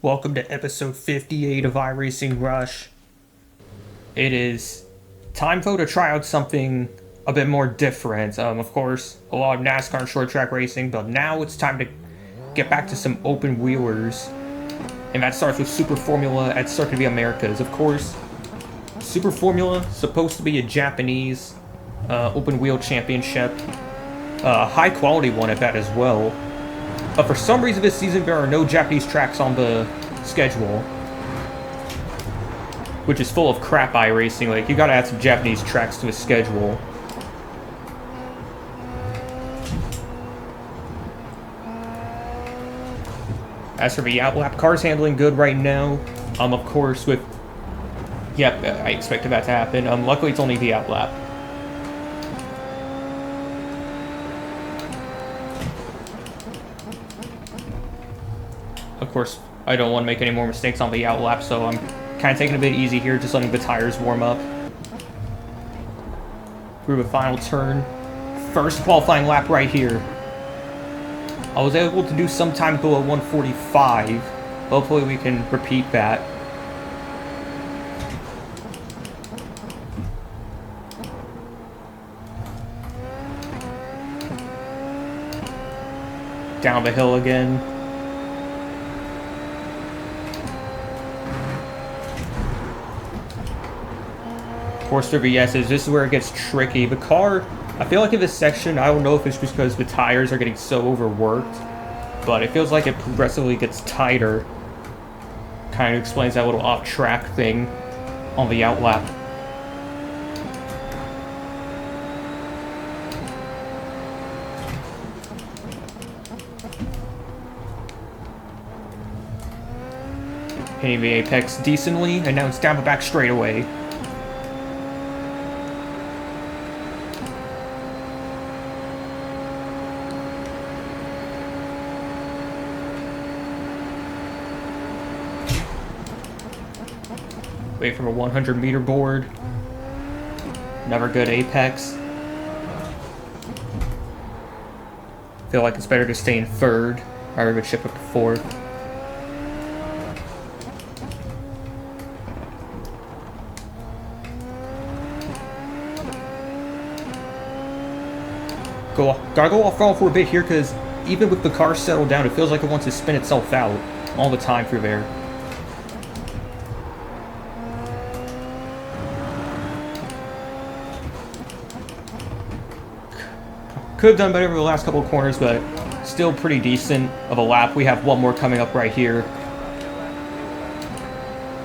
Welcome to episode 58 of iRacing Rush. It is time though to try out something a bit more different. Of course, a lot of NASCAR and short track racing, but now it's time to get back to some open wheelers. And that starts with Super Formula at Circuit of the Americas. Of course, Super Formula supposed to be a Japanese open wheel championship. High quality one at that as well. But for some reason this season there are no Japanese tracks on the schedule. Which is full of crap iRacing. Like, you gotta add some Japanese tracks to the schedule. As for the outlap, car's handling good right now. Of course, with... Yep, I expected that to happen. Luckily it's only the outlap. Of course, I don't want to make any more mistakes on the outlap, so I'm kind of taking it a bit easy here, just letting the tires warm up. Through the final turn. First qualifying lap right here. I was able to do some time below 145. Hopefully we can repeat that. Down the hill again. Course for VS's, this is where it gets tricky. The car, I feel like in this section, I don't know if it's just because the tires are getting so overworked, but it feels like it progressively gets tighter. Kind of explains that little off-track thing on the outlap. Hitting the apex decently, and now it's down the back straightaway. Wait for a 100-meter board. Never good apex. Feel like it's better to stay in third, rather than chip up to fourth. Gotta go off throttle for a bit here, because even with the car settled down, it feels like it wants to spin itself out all the time through there. Could have done better over the last couple of corners, but still pretty decent of a lap. We have one more coming up right here.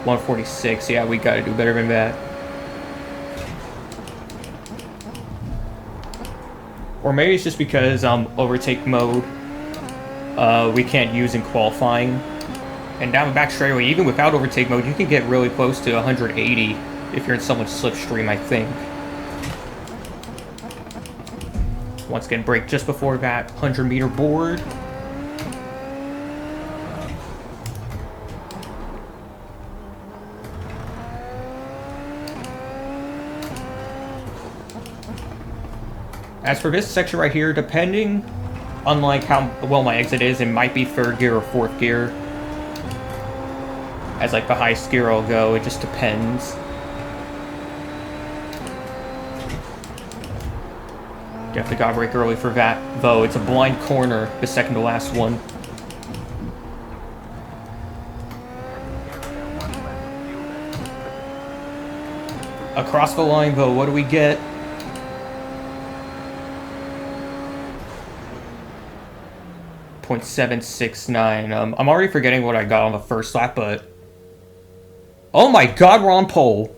146, yeah, we gotta do better than that. Or maybe it's just because overtake mode we can't use in qualifying. And down the back straightaway, even without overtake mode, you can get really close to 180 if you're in so much slipstream, I think. Once again, brake just before that 100-meter board. As for this section right here, depending on like how well my exit is, it might be third gear or fourth gear. As like the highest gear I'll go, it just depends. Definitely got to brake early for that, though. It's a blind corner, the second to last one. Across the line, though, what do we get? .769. I'm already forgetting what I got on the first lap, but... Oh my god, we're on pole!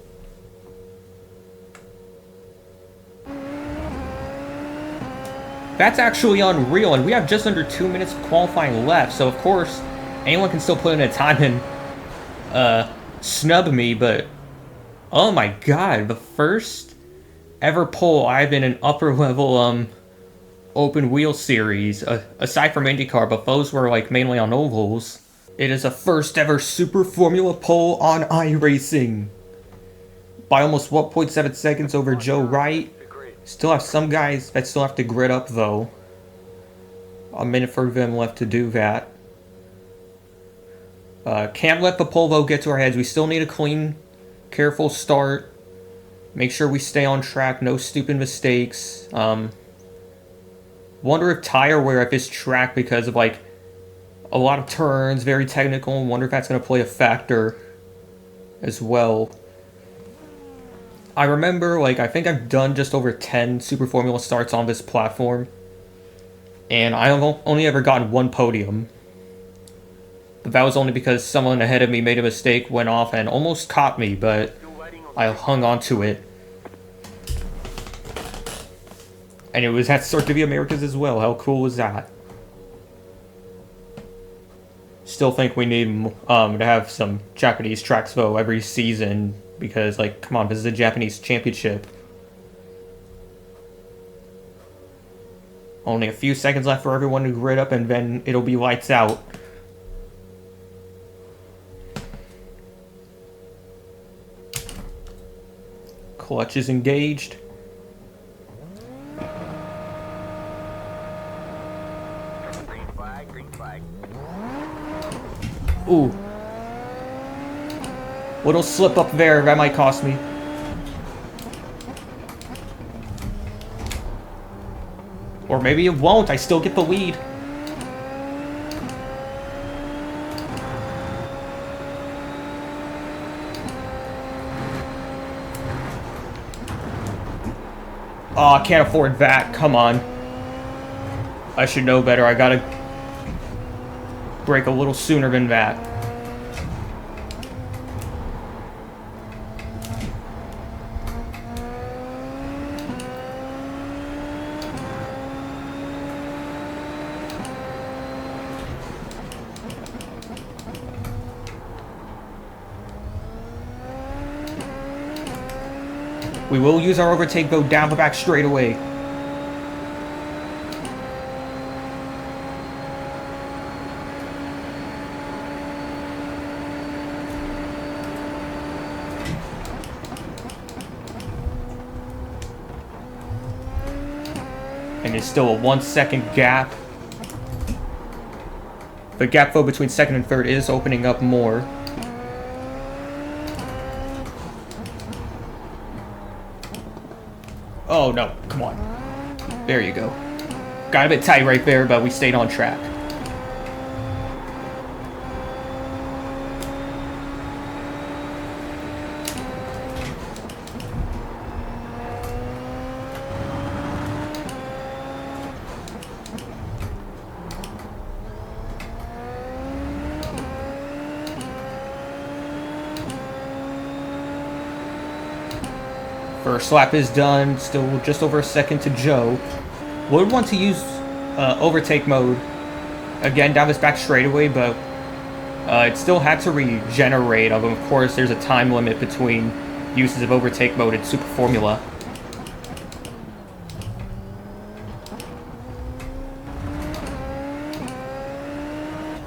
That's actually unreal, and we have just under 2 minutes of qualifying left, so of course, anyone can still put in a time and, snub me, but... Oh my god, the first ever pole I've in an upper level, open wheel series, aside from IndyCar, but those were, like, mainly on ovals. It is a first ever Super Formula pole on iRacing. By almost 1.7 seconds over Joe Wright. Still have some guys that still have to grid up, though. A minute for them left to do that. Can't let the polvo get to our heads. We still need a clean, careful start. Make sure we stay on track. No stupid mistakes. Wonder if tire wear at this track, because of like a lot of turns, very technical. Wonder if that's going to play a factor as well. I remember, like, I think I've done just over 10 Super Formula starts on this platform, and I've only ever gotten one podium. But that was only because someone ahead of me made a mistake, went off, and almost caught me, but I hung on to it. And it was at Circuit of the Americas as well. How cool was that? Still think we need to have some Japanese tracks though every season, because, like, come on, this is a Japanese championship. Only a few seconds left for everyone to grid up, and then it'll be lights out. Clutch is engaged. Green flag. Ooh. Little slip up there, that might cost me. Or maybe it won't, I still get the lead. Oh, I can't afford that, come on. I should know better, I gotta break a little sooner than that. We will use our overtake though down the back straightaway. And it's still a 1 second gap. The gap though between second and third is opening up more. Oh no, come on. There you go. Got a bit tight right there, but we stayed on track. First lap is done, still just over a second to Joe. Would want to use overtake mode again down this back straightaway, but it still had to regenerate. Although, of course, there's a time limit between uses of overtake mode and Super Formula.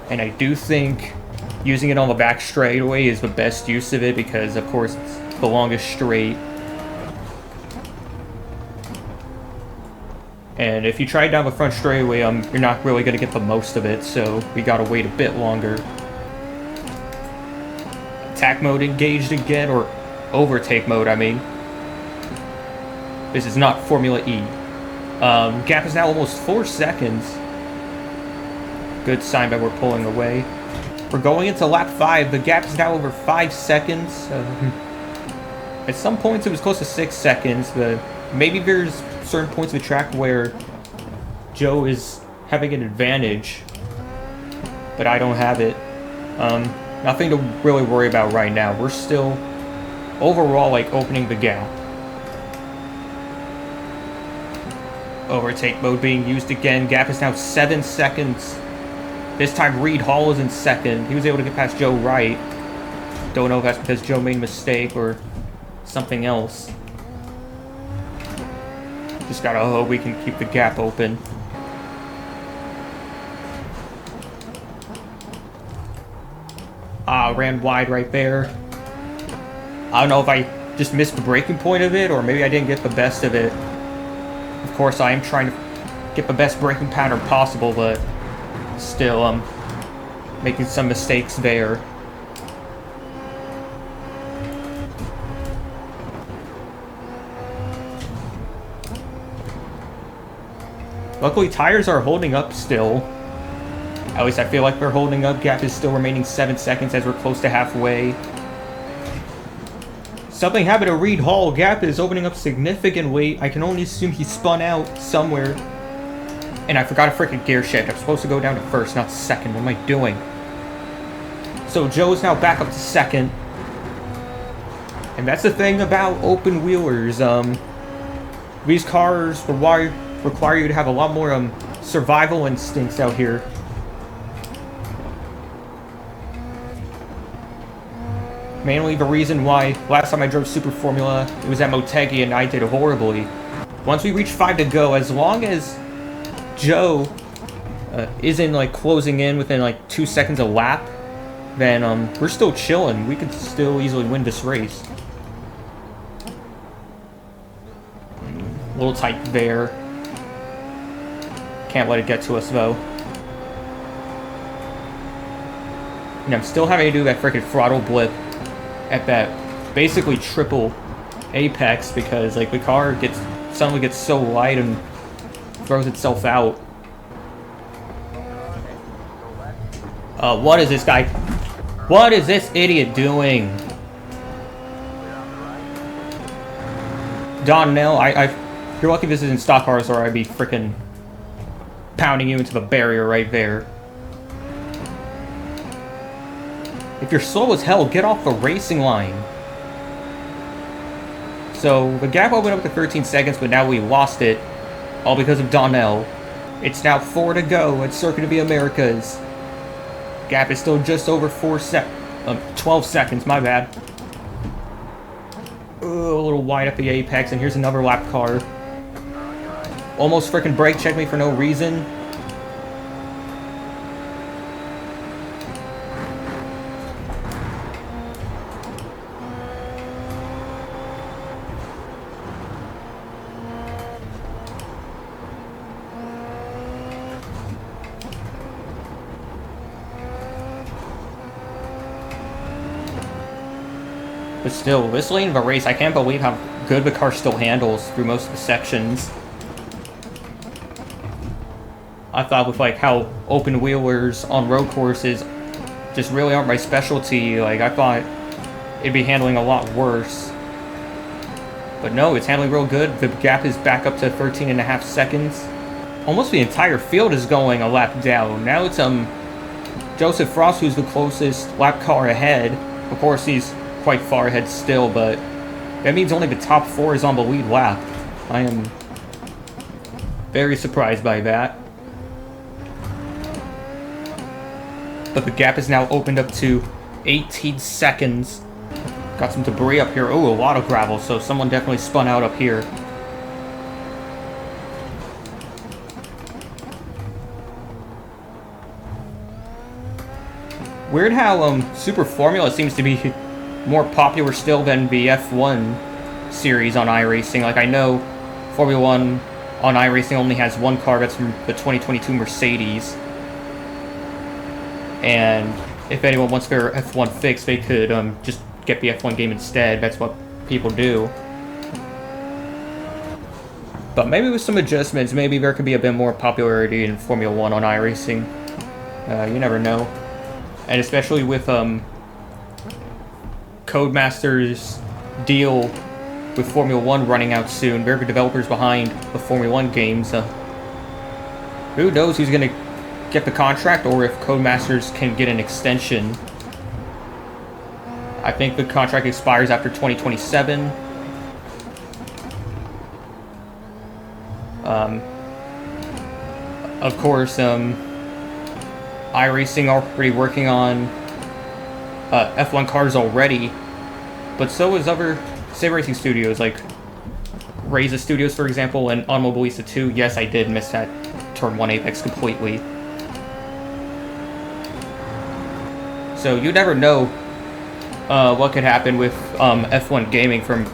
And I do think using it on the back straightaway is the best use of it, because, of course, it's the longest straight. And if you try down the front straightaway, you're not really going to get the most of it, so we gotta wait a bit longer. Attack mode engaged again, or overtake mode, I mean. This is not Formula E. Gap is now almost 4 seconds. Good sign that we're pulling away. We're going into lap 5. The gap is now over 5 seconds. At some points it was close to 6 seconds, but maybe there's certain points of the track where Joe is having an advantage, but I don't have it. Nothing to really worry about right now. We're still overall like opening the gap. Overtake mode being used again. Gap is now 7 seconds. This time Reed Hall is in second. He was able to get past Joe Wright. Don't know if that's because Joe made a mistake or something else. Just gotta hope we can keep the gap open. Ran wide right there. I don't know if I just missed the breaking point of it, or maybe I didn't get the best of it. Of course, I am trying to get the best braking pattern possible, but still, I'm making some mistakes there. Luckily, tires are holding up still. At least I feel like they're holding up. Gap is still remaining 7 seconds as we're close to halfway. Something happened to Reed Hall. Gap is opening up significantly. I can only assume he spun out somewhere. And I forgot a freaking gear shift. I'm supposed to go down to first, not second. What am I doing? So Joe's now back up to second. And that's the thing about open wheelers. These cars require you to have a lot more survival instincts out here. Mainly the reason why last time I drove Super Formula, it was at Motegi and I did horribly. Once we reach 5 to go, as long as Joe isn't like closing in within like 2 seconds a lap, then we're still chilling. We could still easily win this race. A little tight there. Can't let it get to us though. And I'm still having to do that freaking throttle blip at that basically triple apex because like the car suddenly gets so light and throws itself out. What is this guy? What is this idiot doing? Donnell, you're lucky this isn't stock cars or I'd be freaking pounding you into the barrier right there. If you're slow as hell, get off the racing line. So, the gap opened up to 13 seconds, but now we lost it. All because of Donnell. It's now 4 to go at Circuit of the Americas. Gap is still just over 12 seconds, my bad. A little wide at the apex, and here's another lap car. Almost freaking brake checked me for no reason. But still, this lane of a race, I can't believe how good the car still handles through most of the sections. I thought with like how open wheelers on road courses just really aren't my specialty, like I thought it'd be handling a lot worse. But no, it's handling real good. The gap is back up to 13.5 seconds. Almost the entire field is going a lap down. Now it's Joseph Frost who's the closest lap car ahead. Of course he's quite far ahead still, but that means only the top 4 is on the lead lap. I am very surprised by that. But the gap is now opened up to 18 seconds. Got some debris up here. Oh, a lot of gravel, so someone definitely spun out up here. Weird how Super Formula seems to be more popular still than the F1 series on iRacing. Like, I know Formula 1 on iRacing only has one car, that's from the 2022 Mercedes. And if anyone wants their F1 fix, they could just get the F1 game instead. That's what people do. But maybe with some adjustments, maybe there could be a bit more popularity in Formula 1 on iRacing. You never know. And especially with Codemasters' deal with Formula 1 running out soon. They're the developers behind the Formula 1 games. Who knows who's going to get the contract or if Codemasters can get an extension. I think the contract expires after 2027. Of course, iRacing already working on F1 cars already, but so is other sim racing studios like Reza Studios, for example, and Automobilista 2. Yes, I did miss that Turn 1 Apex completely. So you never know what could happen with F1 gaming from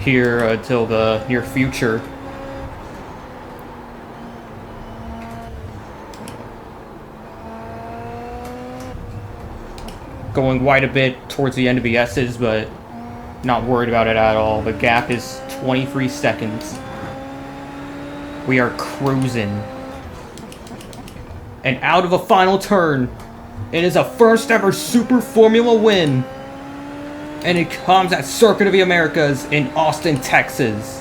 here until the near future. Going wide a bit towards the end of the S's, but not worried about it at all. The gap is 23 seconds. We are cruising. And out of a final turn, it is a first ever Super Formula win. And it comes at Circuit of the Americas in Austin, Texas.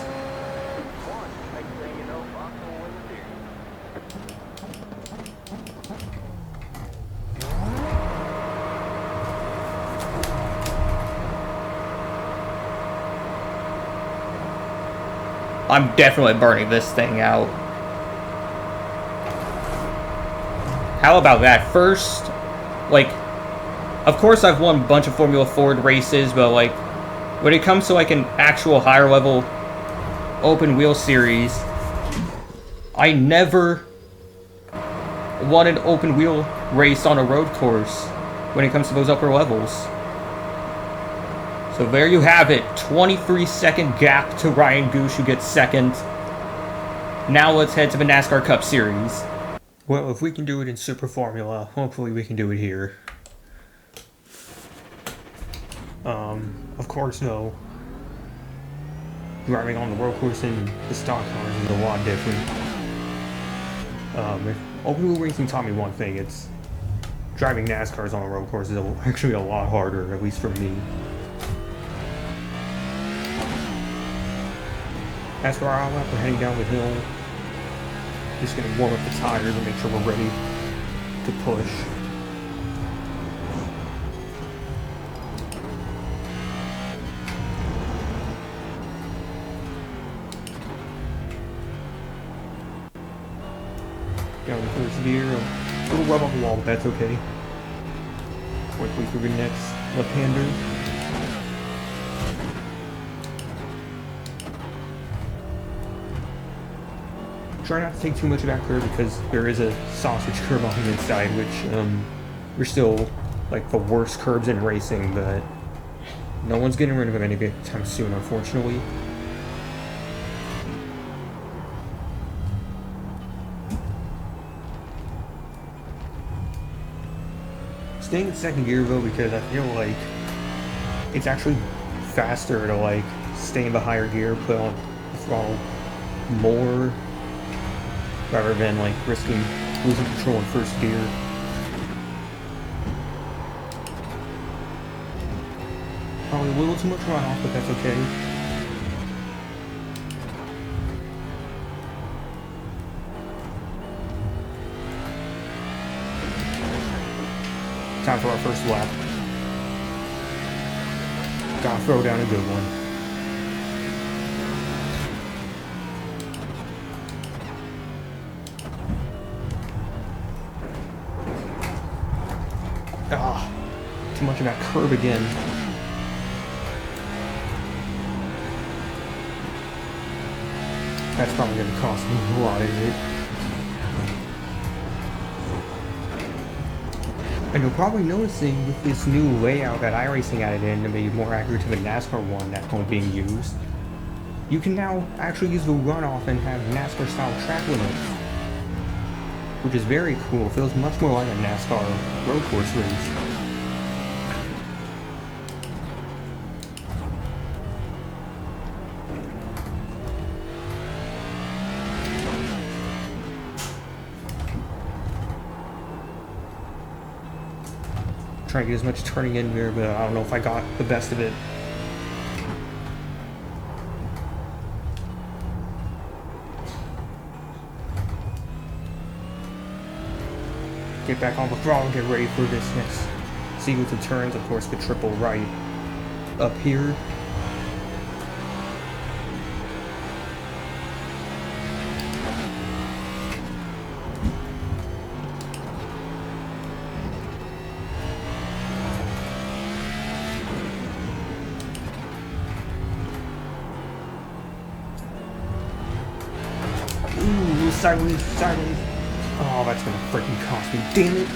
I'm definitely burning this thing out. How about that? First, like, of course I've won a bunch of Formula Ford races, but like, when it comes to like an actual higher level open wheel series, I never won an open wheel race on a road course when it comes to those upper levels. So there you have it, 23-second gap to Ryan Gooch, who gets second. Now let's head to the NASCAR Cup Series. Well, if we can do it in Super Formula, hopefully we can do it here. Of course, no. Driving on the road course and the stock cars is a lot different. If open wheel racing taught me one thing, it's driving NASCARs on a road course is actually a lot harder, at least for me. After our lap, we're heading down the hill. Just gonna warm up the tires and make sure we're ready to push. Down the first gear, a little rub off the wall, but that's okay. Quickly through the next left-hander. Try not to take too much of that curve because there is a sausage curve on the inside, which are still like the worst curbs in racing, but no one's getting rid of them anytime soon, unfortunately. Staying in second gear though, because I feel like it's actually faster to like stay in the higher gear, put on the throttle more, rather than like risking losing control in first gear. Probably a little too much runoff, but that's okay. Time for our first lap. Gotta throw down a good one. Ah, too much of that curve again. That's probably going to cost me a lot, isn't it? And you're probably noticing with this new layout that iRacing added in to be more accurate to the NASCAR one that's only being used, you can now actually use the runoff and have NASCAR style track limits, which is very cool. It feels much more like a NASCAR road course race. Trying to get as much turning in here, but I don't know if I got the best of it. Get back on the throttle, get ready for this next sequence of turns. Of course, the triple right up here. Ooh, sideways, sideways. Oh, that's gonna freaking cost me. Damn it.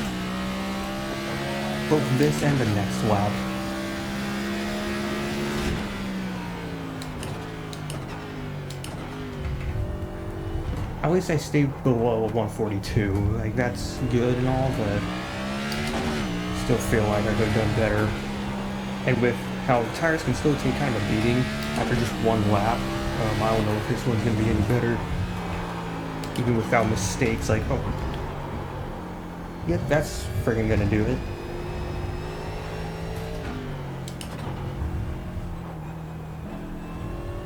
Both this and the next lap. At least I stayed below 142. Like, that's good and all, but still feel like I could have done better. And with how tires can still take kind of a beating after just one lap, I don't know if this one's gonna be any better. Even without mistakes, like, oh. Yep, that's friggin' gonna do it.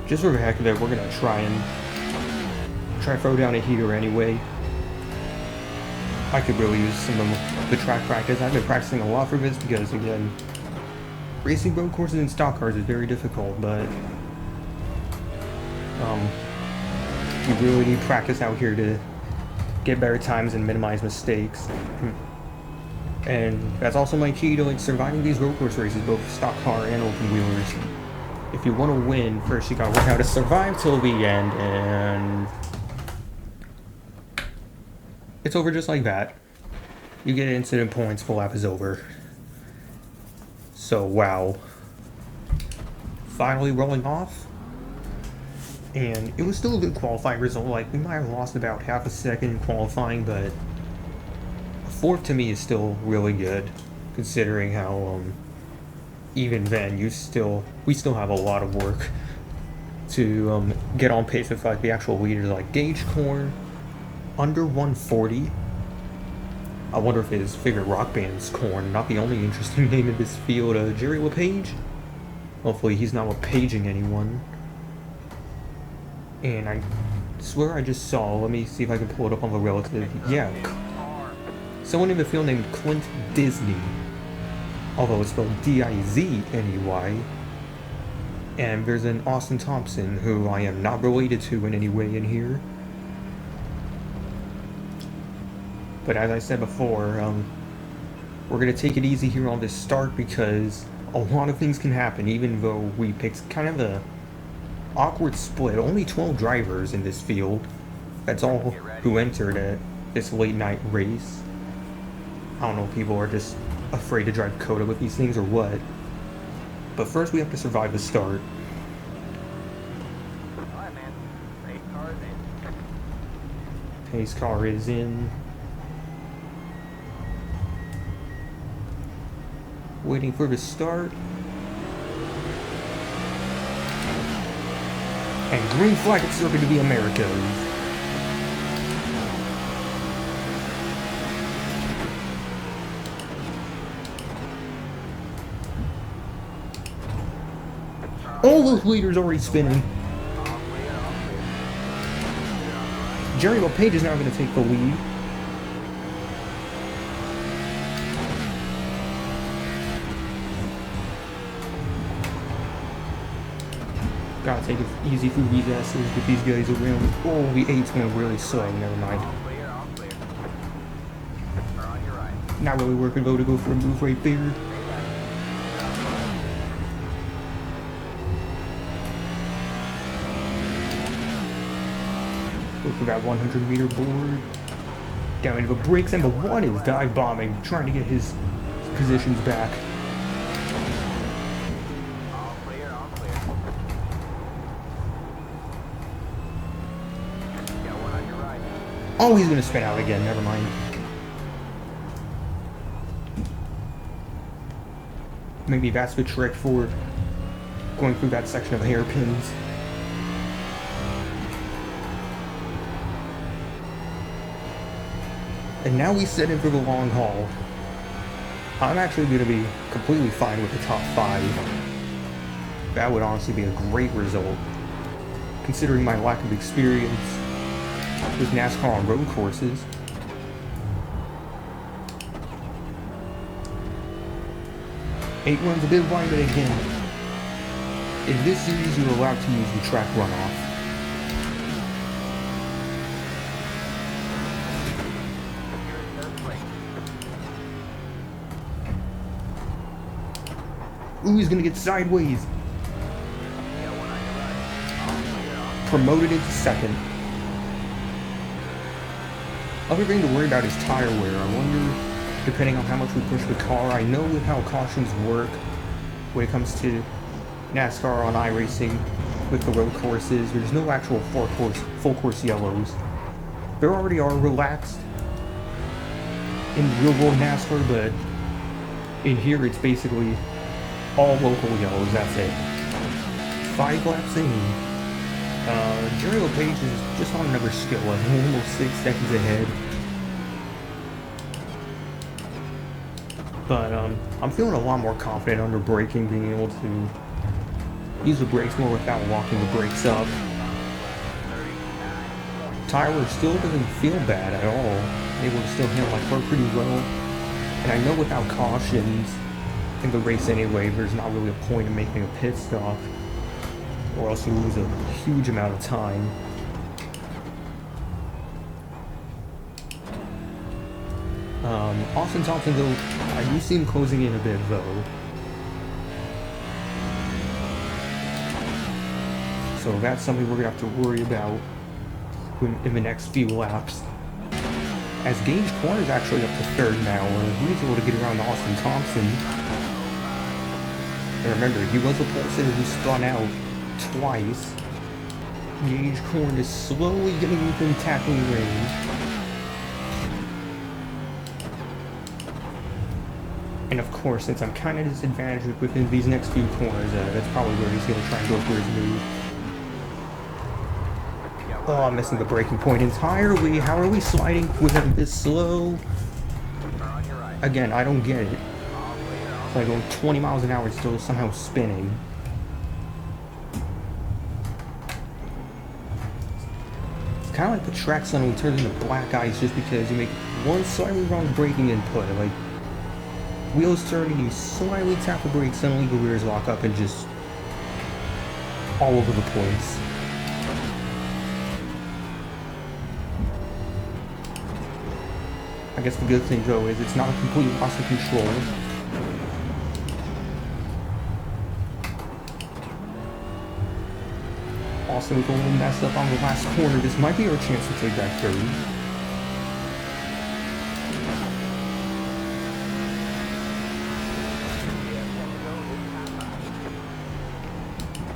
Just for the heck of it, we're gonna try throw down a heater anyway. I could really use some of the track practice. I've been practicing a lot for this because, again, racing road courses and stock cars is very difficult, but you really need practice out here to get better times and minimize mistakes. And that's also my key to like surviving these road course races, both stock car and open wheelers. If you want to win, first you gotta learn how to survive till the end, and it's over just like that. You get incident points, full lap is over. So wow. Finally rolling off. And it was still a good qualifying result. Like, we might have lost about half a second in qualifying, but a fourth to me is still really good, considering how even then we still have a lot of work to get on pace with like the actual leaders like Gage Corn under 140. I wonder if his favorite rock band's Corn, not the only interesting name in this field. Jerry LePage. Hopefully he's not LePaging anyone. And I swear I just saw, let me see if I can pull it up on the relative. Yeah, someone in the field named Clint Disney, although it's spelled D-I-Z-N-E-Y. And there's an Austin Thompson, who I am not related to in any way in here. But as I said before, we're going to take it easy here on this start because a lot of things can happen, even though we picked kind of a awkward split. Only 12 drivers in this field. That's all who entered at this late night race. I don't know if people are just afraid to drive Coda with these things or what. But first we have to survive the start. Alright, man. Pace car is in. Pace car is in. Waiting for the start. And green flag at Circuit to be America's. All those leaders already spinning. Jerry LePage is now going to take the lead. Gotta take it easy through these asses with these guys around. Oh, the 8's gonna really slow. Never mind. Not really working though to go for a move right there. Go for that 100-meter board. Down into the brakes, and the 1 is dive bombing, trying to get his positions back. Oh, he's gonna spin out again, never mind. Maybe that's the trick for going through that section of hairpins. And now we set in for the long haul. I'm actually gonna be completely fine with the top 5. That would honestly be a great result, considering my lack of experience with NASCAR on road courses. Eight runs a bit wide, but again, in this series you're allowed to use the track runoff. Ooh, he's gonna get sideways. Promoted into second. Other thing to worry about is tire wear. I wonder, depending on how much we push the car, I know with how cautions work when it comes to NASCAR on iRacing with the road courses, there's no actual full course yellows. There already are relaxed in real world NASCAR, but in here it's basically all local yellows, that's it. 5 laps in. Jerry LePage is just on another skill, almost 6 seconds ahead. But I'm feeling a lot more confident under braking, being able to use the brakes more without locking the brakes up. Tire wear still doesn't feel bad at all. Able to still handle my car pretty well. And I know without cautions in the race anyway, there's not really a point in making a pit stop, or else you lose a huge amount of time. Austin Thompson, though, I do see him closing in a bit, though. So that's something we're going to have to worry about in the next few laps. As Gage Corner is actually up to third now, he's able to get around Austin Thompson. And remember, he was a pole sitter who spun out twice. Gage Corn is slowly getting within tackling range. And of course, since I'm kind of disadvantaged within these next few corners, that's probably where he's going to try and go for his move. Oh, I'm missing the braking point entirely. How are we sliding with him this slow? Again, I don't get it. It's like going 20 miles an hour and still somehow spinning. It's kind of like the track suddenly turns into black ice just because you make one slightly wrong braking input. Like, wheels turning, you slightly tap the brakes, suddenly the rears lock up and just all over the place. I guess the good thing though is it's not a complete loss of control. Also, with a little mess up on the last corner, this might be our chance to take that third.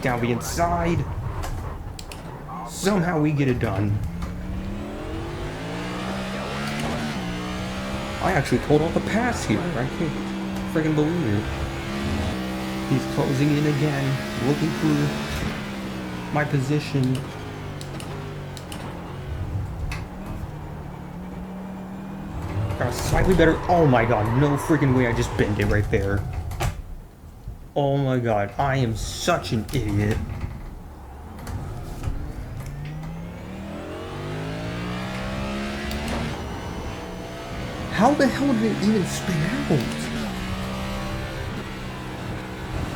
Down the inside. Somehow we get it done. I actually pulled off a pass here. I can't friggin' believe it. He's closing in again, looking for my position. Got a slightly better. Oh my god, no freaking way I just bent it right there. Oh my god, I am such an idiot. How the hell did it even spin out?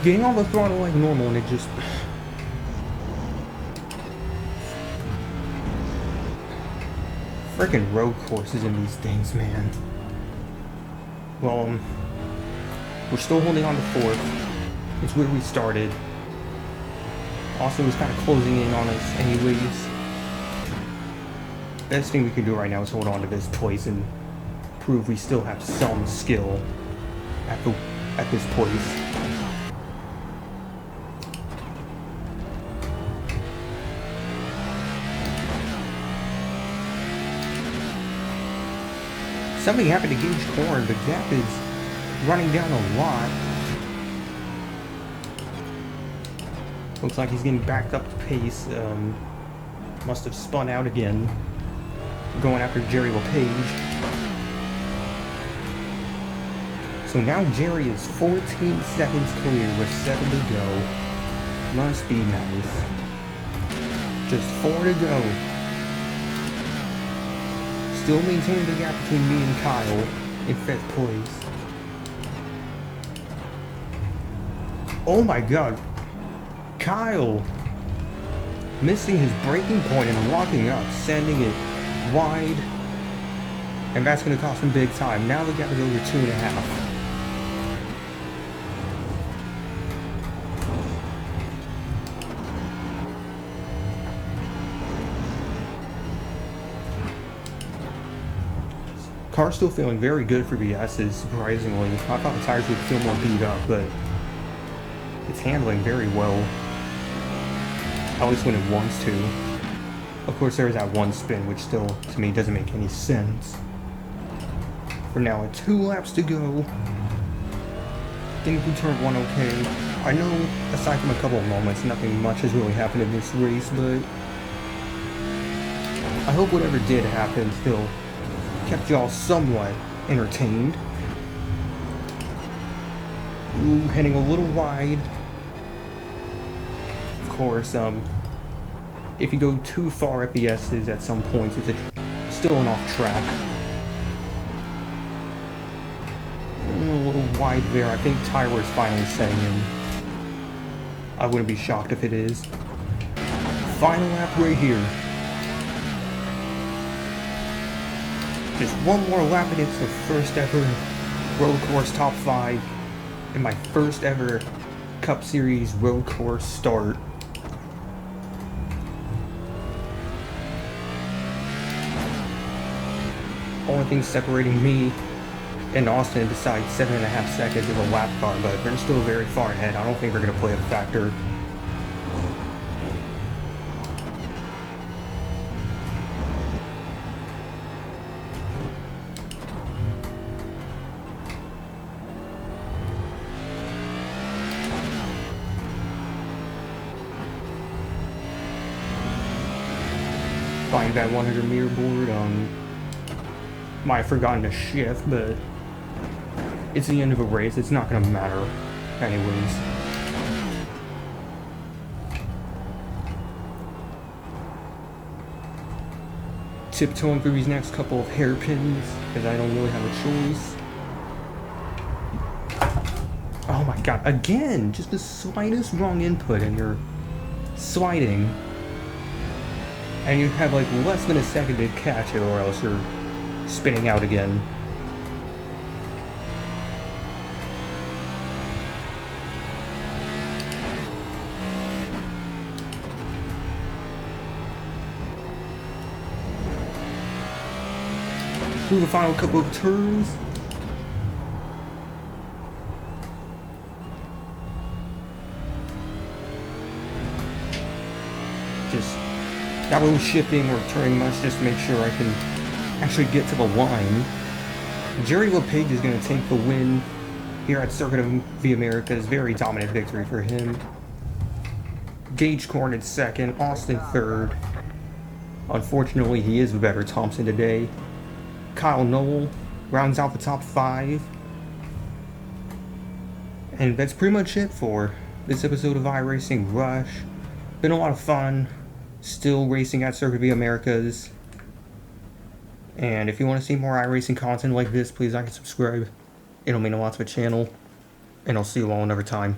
Getting on the throttle like normal and it just... Frickin' road courses in these things, man. Well, we're still holding on to fourth. It's where we started. Austin was kind of closing in on us anyways. Best thing we can do right now is hold on to this place and prove we still have some skill at this place. Something happened to Gage Corn. The gap is running down a lot. Looks like he's getting backed up to pace. Must have spun out again. Going after Jerry LePage. So now Jerry is 14 seconds clear with 7 to go. Must be nice. Just 4 to go. Still maintaining the gap between me and Kyle in 5th place. Oh my god. Kyle missing his braking point and locking up, sending it wide. And that's going to cost him big time. Now the gap is over 2.5. Car's still feeling very good for BS's, surprisingly. I thought the tires would feel more beat up, but it's handling very well. At least when it wants to. Of course, there's that one spin, which still, to me, doesn't make any sense. For now, 2 laps to go. Think we turned 1 okay. I know, aside from a couple of moments, nothing much has really happened in this race, but I hope whatever did happen still kept y'all somewhat entertained. Ooh, heading a little wide. Of course, if you go too far at the S's at some points, it's still an off track. A little wide there. I think tire wear is finally setting in. I wouldn't be shocked if it is. Final lap right here. Just one more lap and it's the first ever road course top 5 and my first ever Cup Series road course start. Only thing separating me and Austin besides 7.5 seconds of a lap car, but they're still very far ahead. I don't think they're going to play a factor. Find that 100-meter board. Might have forgotten to shift, but it's the end of a race. It's not going to matter anyways. Tiptoeing through these next couple of hairpins because I don't really have a choice. Oh my god, again! Just the slightest wrong input and you're sliding. And you have like less than a second to catch it or else you're spinning out again. Through the final couple of turns. Just not really shifting or turning much just to make sure I can actually get to the line. Jerry Motegi is going to take the win here at Circuit of the Americas. Very dominant victory for him. Gage Corn in second, Austin third. Unfortunately, he is the better Thompson today. Kyle Noel rounds out the top 5. And that's pretty much it for this episode of iRacing Rush. Been a lot of fun. Still racing at Circuit of the Americas. And if you want to see more iRacing content like this, please like and subscribe. It'll mean a lot to the channel. And I'll see you all another time.